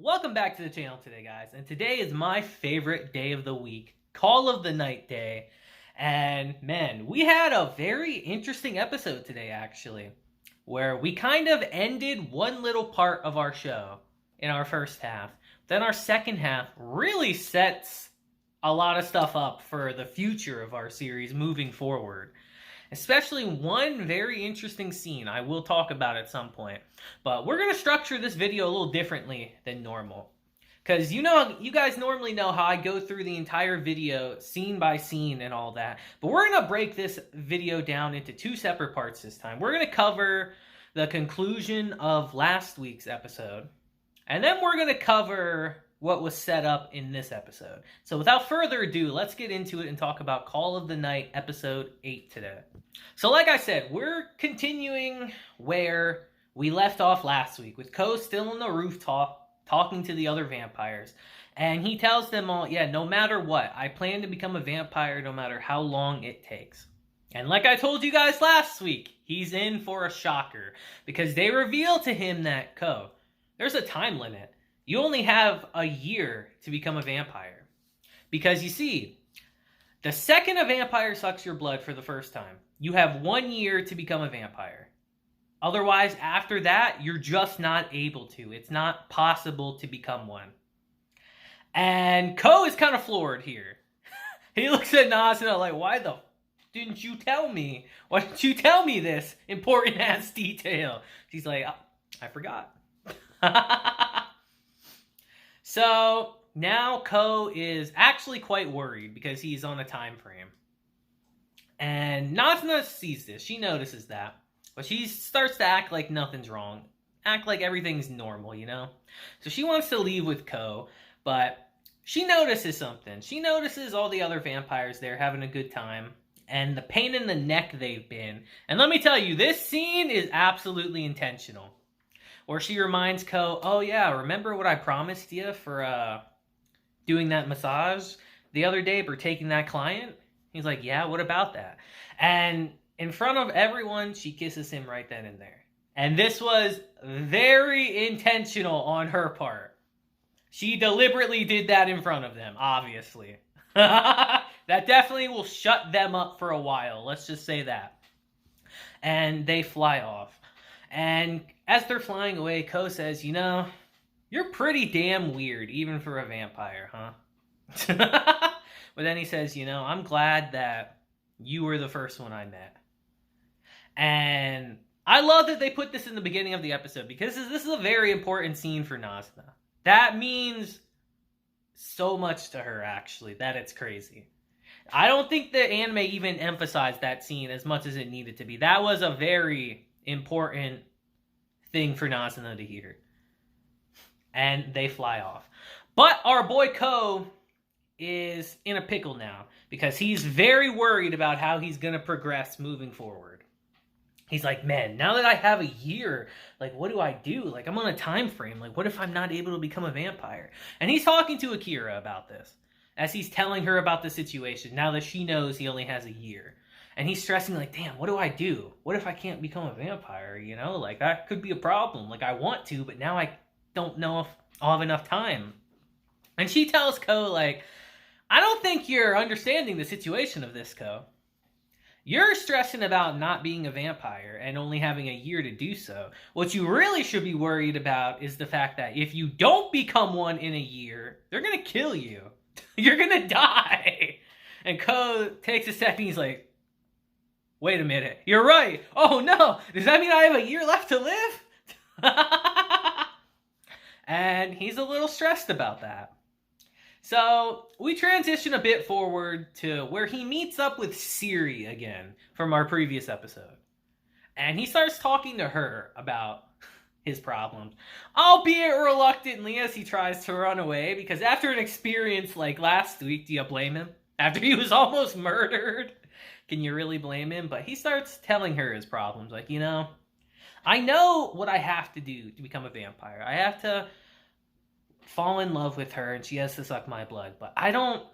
Welcome back to the channel today, guys. And today is my favorite day of the week, Call of the Night Day. And man, we had a very interesting episode today, actually, where we kind of ended one little part of our show in our first half. Then our second half really sets a lot of stuff up for the future of our series moving forward. Especially one very interesting scene I will talk about at some point. But we're going to structure this video a little differently than normal. Because you guys normally know how I go through the entire video scene by scene and all that. But we're going to break this video down into two separate parts this time. We're going to cover the conclusion of last week's episode. And then we're going to cover what was set up in this episode. So without further ado, let's get into it and talk about Call of the Night episode 8 today. So like I said, we're continuing where we left off last week, with Ko still on the rooftop talking to the other vampires. And he tells them all, yeah, no matter what, I plan to become a vampire no matter how long it takes. And like I told you guys last week, he's in for a shocker, because they reveal to him that, Ko, there's a time limit. You only have a year to become a vampire. Because you see, the second a vampire sucks your blood for the first time, you have 1 year to become a vampire. Otherwise, after that, you're just not able to. It's not possible to become one. And Ko is kind of floored here. He looks at Nazuna like, why the didn't you tell me? Why didn't you tell me this important ass detail? She's like, I forgot. So now Ko is actually quite worried because he's on a time frame. And Nazuna sees this. She notices that. But she starts to act like nothing's wrong. Act like everything's normal, you know? So she wants to leave with Ko, but she notices something. She notices all the other vampires there having a good time, and the pain in the neck they've been. And let me tell you, this scene is absolutely intentional. Where she reminds Ko, oh yeah, remember what I promised you for doing that massage the other day for taking that client? He's like, yeah, what about that? And in front of everyone, she kisses him right then and there. And this was very intentional on her part. She deliberately did that in front of them, obviously. That definitely will shut them up for a while, let's just say that. And they fly off. And as they're flying away, Ko says, you know, you're pretty damn weird, even for a vampire, huh? But then he says, you know, I'm glad that you were the first one I met. And I love that they put this in the beginning of the episode, because this is a very important scene for Nazuna. That means so much to her, actually, that it's crazy. I don't think the anime even emphasized that scene as much as it needed to be. That was a very important thing for Nazuna to hear. And they fly off. But our boy Ko is in a pickle now, because he's very worried about how he's going to progress moving forward. He's like, man, now that I have a year, like, what do I do? Like, I'm on a time frame. Like, what if I'm not able to become a vampire? And he's talking to Akira about this, as he's telling her about the situation, now that she knows he only has a year. And he's stressing, like, damn, what do I do? What if I can't become a vampire, you know? Like, that could be a problem. Like, I want to, but now I don't know if I'll have enough time. And she tells Ko, like, I don't think you're understanding the situation of this, Ko. You're stressing about not being a vampire and only having a year to do so. What you really should be worried about is the fact that if you don't become one in a year, they're going to kill you. You're going to die. And Ko takes a second, he's like, wait a minute, you're right. Oh no, does that mean I have a year left to live? And he's a little stressed about that. So we transition a bit forward to where he meets up with Siri again from our previous episode. And he starts talking to her about his problems, albeit reluctantly, as he tries to run away, because after an experience like last week, do you blame him? After he was almost murdered? Can you really blame him? But he starts telling her his problems. Like, you know, I know what I have to do to become a vampire. I have to fall in love with her, and she has to suck my blood. But I don't...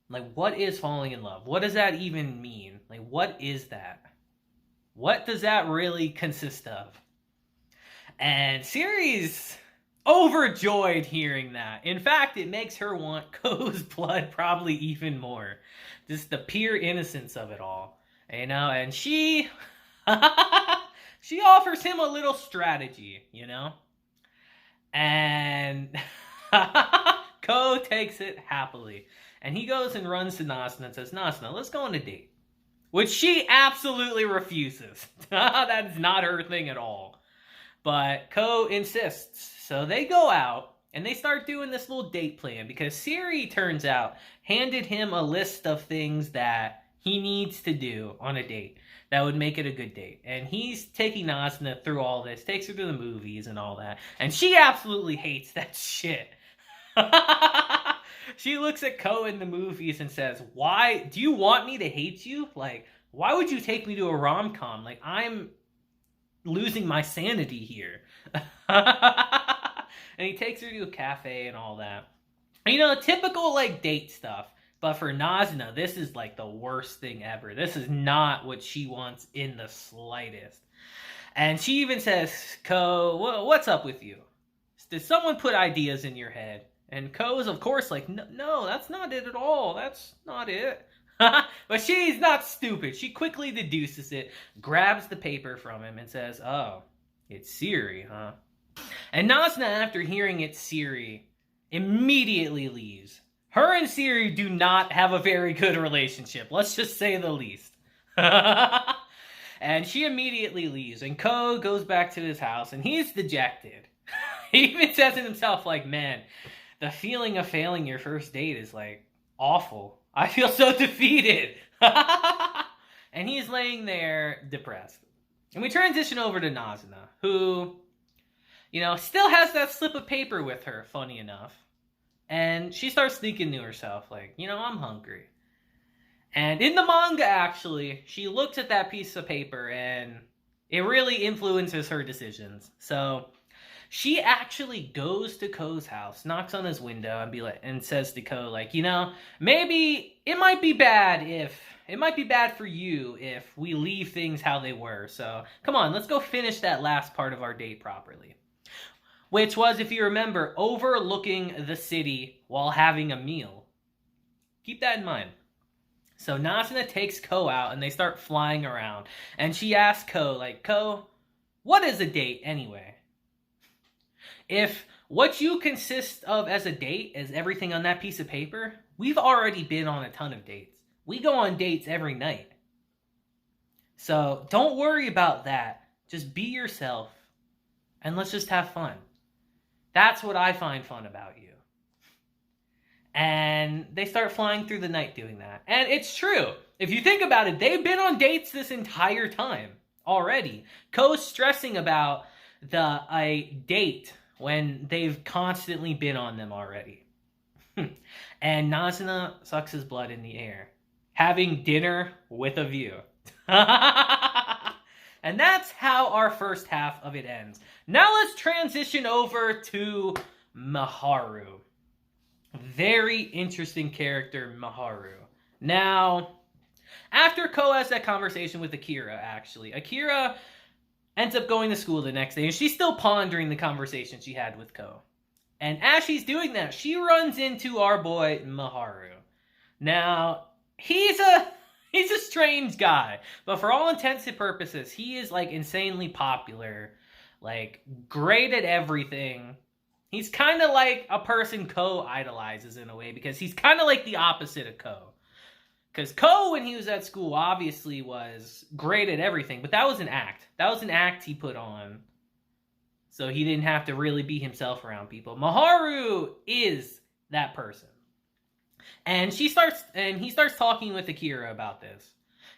Like, what is falling in love? What does that even mean? Like, what is that? What does that really consist of? And Siri's overjoyed hearing that. In fact, it makes her want Ko's blood probably even more. Just the pure innocence of it all. You know, and she she offers him a little strategy, you know? And Ko takes it happily. And he goes and runs to Nazuna and says, Nazuna, let's go on a date. Which she absolutely refuses. That is not her thing at all. But Ko insists. So they go out and they start doing this little date plan because Siri, turns out, handed him a list of things that he needs to do on a date that would make it a good date. And he's taking Nazuna through all this, takes her to the movies and all that. And she absolutely hates that shit. She looks at Ko in the movies and says, why do you want me to hate you? Like, why would you take me to a rom-com? Like, I'm losing my sanity here. And he takes her to a cafe and all that. You know, typical, like, date stuff. But for Nazuna, this is, like, the worst thing ever. This is not what she wants in the slightest. And she even says, Ko, what's up with you? Did someone put ideas in your head? And Ko is, of course, like, no, that's not it at all. That's not it. But she's not stupid. She quickly deduces it, grabs the paper from him, and says, oh, it's Siri, huh? And Nazuna, after hearing it's Siri, immediately leaves. Her and Siri do not have a very good relationship. Let's just say the least. And she immediately leaves. And Ko goes back to his house, and he's dejected. He even says to himself, like, man, the feeling of failing your first date is, like, awful. I feel so defeated. And he's laying there depressed. And we transition over to Nazuna, who, you know, still has that slip of paper with her, funny enough. And she starts thinking to herself, like, you know, I'm hungry. And in the manga, actually, she looks at that piece of paper and it really influences her decisions. So she actually goes to Ko's house, knocks on his window, and says to Ko, like, you know, maybe it might be bad for you if we leave things how they were. So come on, let's go finish that last part of our date properly. Which was, if you remember, overlooking the city while having a meal. Keep that in mind. So Nazuna takes Ko out and they start flying around. And she asks Ko, like, Ko, what is a date anyway? If what you consist of as a date is everything on that piece of paper, we've already been on a ton of dates. We go on dates every night. So don't worry about that. Just be yourself and let's just have fun. That's what I find fun about you. And they start flying through the night doing that. And it's true. If you think about it, they've been on dates this entire time already. Ko's stressing about a date when they've constantly been on them already. And Nazuna sucks his blood in the air, having dinner with a view. And that's how our first half of it ends. Now let's transition over to Mahiru. Very interesting character, Mahiru. Now, after Ko has that conversation with Akira, actually, Akira ends up going to school the next day, and she's still pondering the conversation she had with Ko. And as she's doing that, she runs into our boy, Mahiru. Now, he's a strange guy, but for all intents and purposes, he is, like, insanely popular, like, great at everything. He's kind of like a person Ko idolizes in a way, because he's kind of like the opposite of Ko. Because Ko, when he was at school, obviously was great at everything, but that was an act. That was an act he put on, so he didn't have to really be himself around people. Mahiru is that person. And he starts talking with Akira about this,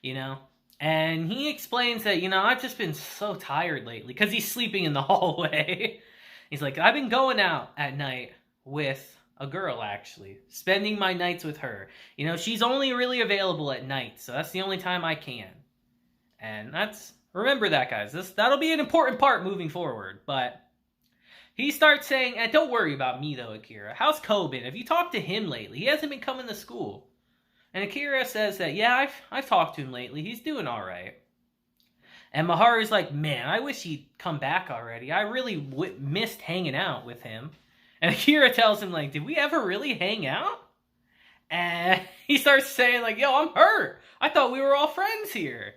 you know? And he explains that, you know, I've just been so tired lately, because he's sleeping in the hallway. He's like, I've been going out at night with a girl, actually, spending my nights with her. You know, she's only really available at night, so that's the only time I can. And remember that, guys. That'll be an important part moving forward. But he starts saying, and don't worry about me, though, Akira. How's Ko been? Have you talked to him lately? He hasn't been coming to school. And Akira says that, yeah, I've talked to him lately. He's doing all right. And Maharu's like, man, I wish he'd come back already. I really missed hanging out with him. And Akira tells him, like, did we ever really hang out? And he starts saying, like, yo, I'm hurt. I thought we were all friends here.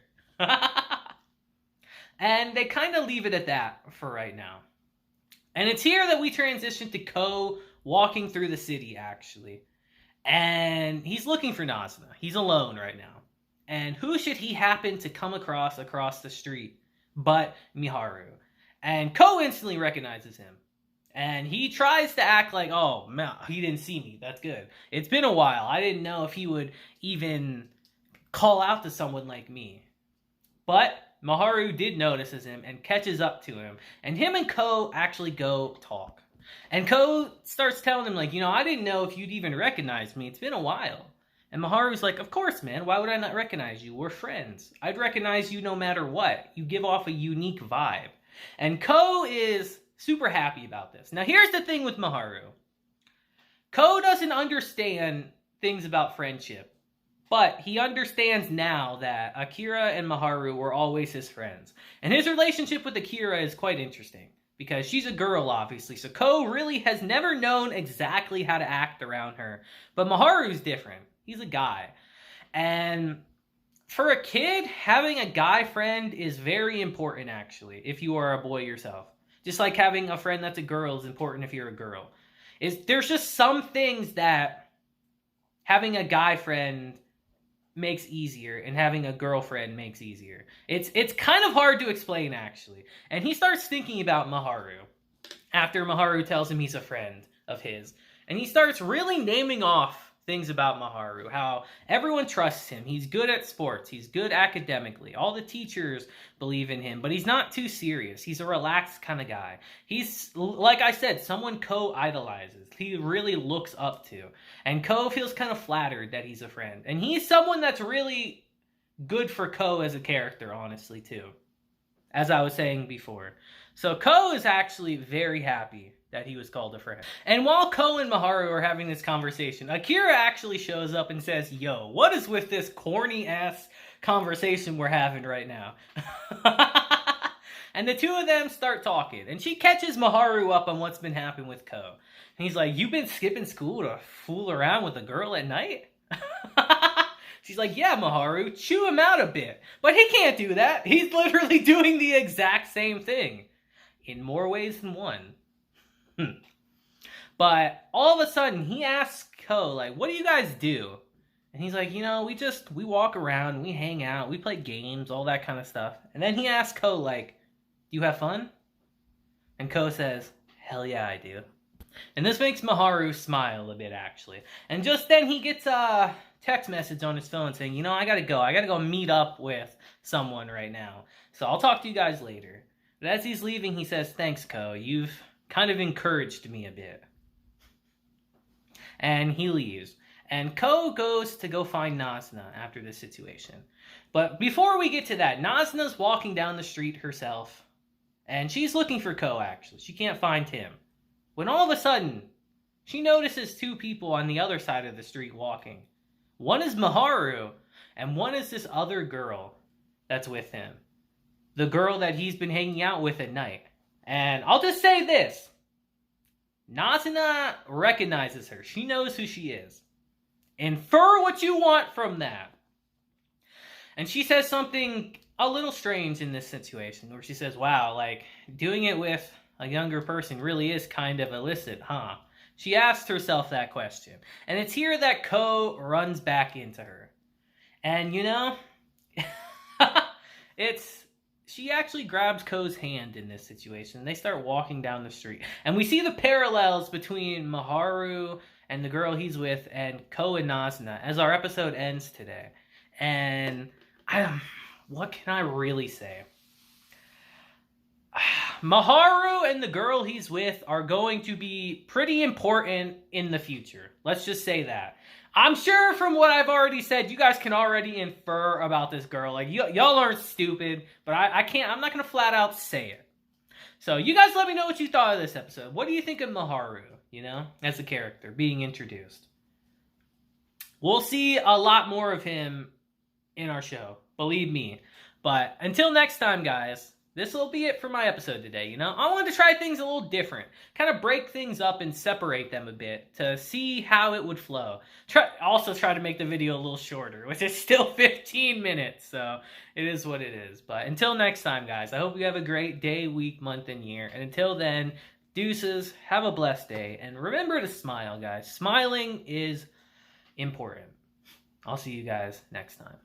And they kind of leave it at that for right now. And it's here that we transition to Ko walking through the city, actually. And he's looking for Nazuna. He's alone right now. And who should he happen to come across the street but Miharu? And Ko instantly recognizes him. And he tries to act like, oh, man, he didn't see me. That's good. It's been a while. I didn't know if he would even call out to someone like me. But Mahiru did notices him and catches up to him. And him and Ko actually go talk. And Ko starts telling him, like, I didn't know if you'd even recognize me. It's been a while. And Maharu's like, of course, man. Why would I not recognize you? We're friends. I'd recognize you no matter what. You give off a unique vibe. And Ko is super happy about this. Now, here's the thing with Mahiru. Ko doesn't understand things about friendship. But he understands now that Akira and Mahiru were always his friends. And his relationship with Akira is quite interesting. Because she's a girl, obviously. So Ko really has never known exactly how to act around her. But Maharu's different. He's a guy. And for a kid, having a guy friend is very important, actually, if you are a boy yourself. Just like having a friend that's a girl is important if you're a girl. There's just some things that having a guy friend makes easier and having a girlfriend makes easier. It's kind of hard to explain, actually. And he starts thinking about Mahiru after Mahiru tells him he's a friend of his. And he starts really naming off things about Mahiru, how everyone trusts him. He's good at sports. He's good academically. All the teachers believe in him, but he's not too serious. He's a relaxed kind of guy. He's, like I said, someone Ko idolizes. He really looks up to. And Ko feels kind of flattered that he's a friend. And he's someone that's really good for Ko as a character, honestly, too. As I was saying before. So Ko is actually very happy that he was called a friend. And while Ko and Mahiru are having this conversation, Akira actually shows up and says, yo, what is with this corny-ass conversation we're having right now? And the two of them start talking. And she catches Mahiru up on what's been happening with Ko. And he's like, you've been skipping school to fool around with a girl at night? She's like, yeah, Mahiru, chew him out a bit. But he can't do that. He's literally doing the exact same thing. In more ways than one. But all of a sudden, he asks Ko, like, what do you guys do? And he's like, we walk around, we hang out, we play games, all that kind of stuff. And then he asks Ko, like, do you have fun? And Ko says, hell yeah, I do. And this makes Mahiru smile a bit, actually. And just then he gets a text message on his phone saying, I gotta go. I gotta go meet up with someone right now. So I'll talk to you guys later. But as he's leaving, he says, thanks, Ko. You've kind of encouraged me a bit. And he leaves. And Ko goes to go find Nazuna after this situation. But before we get to that, Nazuna's walking down the street herself. And she's looking for Ko, actually. She can't find him. When all of a sudden, she notices two people on the other side of the street walking. One is Mahiru, and one is this other girl that's with him. The girl that he's been hanging out with at night. And I'll just say this. Nazuna recognizes her. She knows who she is. Infer what you want from that. And she says something a little strange in this situation. Where she says, wow, like, doing it with a younger person really is kind of illicit, huh? She asks herself that question. And it's here that Ko runs back into her. And, she actually grabs Ko's hand in this situation. They start walking down the street. And we see the parallels between Mahiru and the girl he's with and Ko and Nazuna as our episode ends today. And what can I really say? Mahiru and the girl he's with are going to be pretty important in the future. Let's just say that. I'm sure from what I've already said, you guys can already infer about this girl. Like, y'all aren't stupid, but I'm not going to flat out say it. So, you guys let me know what you thought of this episode. What do you think of Mahiru, as a character being introduced? We'll see a lot more of him in our show, believe me. But until next time, guys, this will be it for my episode today. You know, I wanted to try things a little different, kind of break things up and separate them a bit to see how it would flow. Also try to make the video a little shorter, which is still 15 minutes, so it is what it is. But until next time, guys, I hope you have a great day, week, month, and year. And until then, deuces, have a blessed day, and remember to smile, guys. Smiling is important. I'll see you guys next time.